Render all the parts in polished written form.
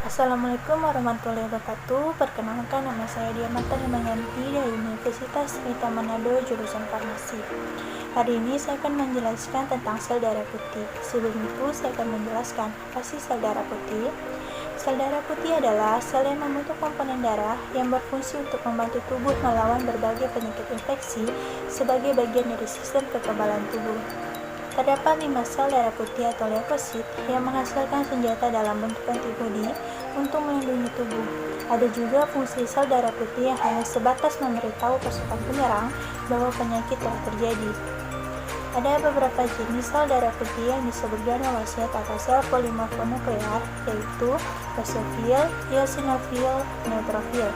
Assalamualaikum warahmatullahi wabarakatuh. Perkenalkan, nama saya Diamata Damayanti dari Universitas Pelita Manado, jurusan Farmasi. Hari ini saya akan menjelaskan tentang sel darah putih. Sebelum itu, saya akan menjelaskan apa sih sel darah putih. Sel darah putih adalah sel yang membentuk komponen darah yang berfungsi untuk membantu tubuh melawan berbagai penyakit infeksi sebagai bagian dari sistem kekebalan tubuh. Terdapat 5 sel darah putih atau leukosit yang menghasilkan senjata dalam bentuk antibodi untuk melindungi tubuh. Ada juga fungsi sel darah putih yang hanya sebatas memberitahu pasukan penyerang bahwa penyakit telah terjadi. Ada beberapa jenis sel darah putih yang disebut granulosit atau sel polimonuklear, yaitu basofil, eosinofil, neutrofil.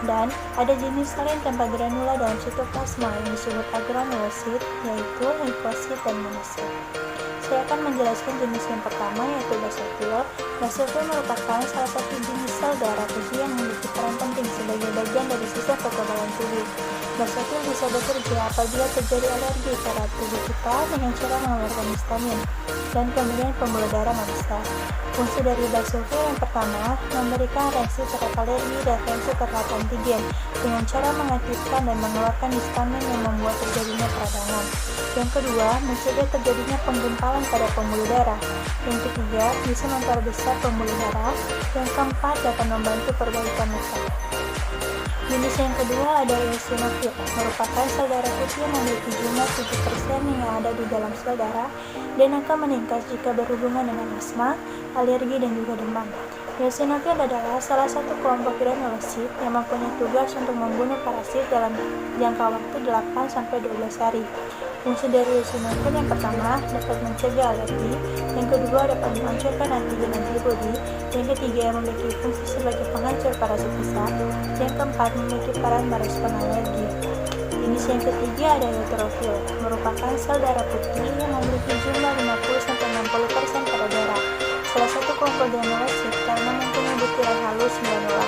Dan ada jenis sel yang tanpa granula dalam sitoplasma yang disebut agranulosit, yaitu limfosit dan monosit. Saya akan menjelaskan jenis yang pertama, yaitu basofil. Basofil merupakan salah satu jenis sel darah putih yang memiliki peran penting sebagai bagian dari sistem kekebalan tubuh. Basofil bisa bekerja apabila terjadi alergi pada tubuh kita dengan cara mengeluarkan histamin dan kemudian pembuluh darah membesar. Fungsi dari basofil yang pertama, memberikan reaksi terhadap alergi dan reaksi terhadap antigen dengan cara mengaktifkan dan mengeluarkan histamin yang membuat terjadinya peradangan. Yang kedua, mencegah terjadinya penggumpalan pada pembuluh darah. Yang ketiga, bisa memperbesar pembuluh darah. Yang keempat, dapat membantu perbaikan luka. Jenis yang kedua ada eosinofil, merupakan sel darah putih yang memiliki jumlah 7% yang ada di dalam sel darah dan akan meningkat jika berhubungan dengan asma, alergi, dan juga demam. Eosinofil adalah salah satu kelompok granulosit yang mempunyai tugas untuk membunuh parasit dalam jangka waktu 8-12 hari. Fungsi dari eosinofil yang pertama dapat mencegah alergi, yang kedua dapat menghancurkan antigen antibodi, yang ketiga memiliki fungsi sebagai penghancur parasit besar, yang keempat memiliki peran merespon alergi. Jenis yang ketiga ada neutrofil, merupakan sel darah putih yang memiliki jumlah 50-60% pada darah. Salah satu kelompok granulosit karena mempunyai butiran halus granula.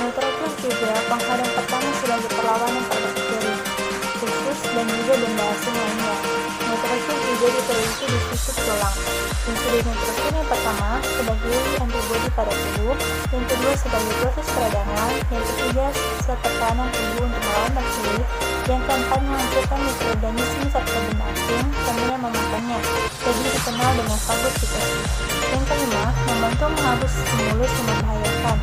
Neutrofil juga penghadang pertama sebagai perlawanan pada bakteri, virus, dan juga benda asing lainnya. Neutrofil juga diteliti di fisik tulang. Fungsi dari neutrofil yang pertama sebagai antibodi pada tubuh, yang kedua sebagai proses peradangan, yang ketiga sel pertahanan tubuh untuk melawan bakteri, yang keempat menghancurkan mikroorganisme serta benda asing, kemudian memakannya, jadi dikenal dengan fagositosis. Yang kelima, membantu menghapus stimulus yang membahayakan.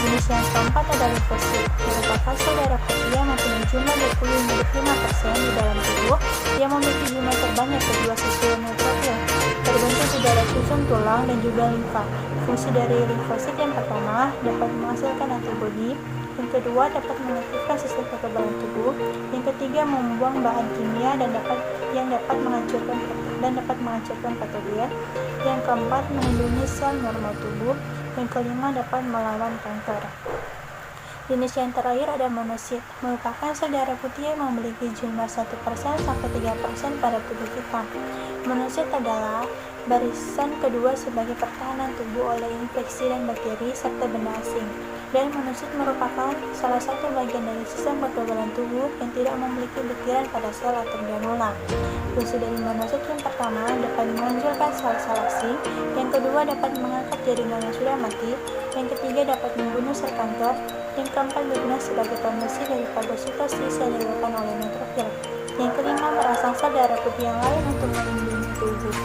Jenis yang keempat adalah limfosit, merupakan sel darah putih yang mempunyai jumlah 20-25% di dalam tubuh yang memiliki jumlah terbanyak kedua sesuai neutrofil, terbentuk di daerah susun tulang dan juga limfa. Fungsi dari limfosit yang pertama dapat menghasilkan antibodi, yang kedua dapat mengaktifkan sistem kekebalan tubuh, yang ketiga membuang bahan kimia dan dapat menghancurkan patogen, yang keempat melindungi sel normal tubuh, yang kelima dapat melawan kanker. Jenis yang terakhir ada monosit, merupakan sel darah putih yang memiliki jumlah 1-3% pada tubuh kita. Monosit adalah barisan kedua sebagai pertahanan tubuh oleh infeksi dan bakteri serta benda asing. Dan monosit merupakan salah satu bagian dari sistem kekebalan tubuh yang tidak memiliki butiran pada sel atau granula. Fungsi dari monosit yang pertama dapat menghancurkan sel-sel asing, yang kedua dapat mengangkat jaringan yang sudah mati, yang ketiga dapat membunuh sel kanker, yang keempat berguna sebagai pembersih dari fagositosis yang dilakukan oleh neutrofil, yang kelima merangsang sel darah putih yang lain untuk melindungi tubuh.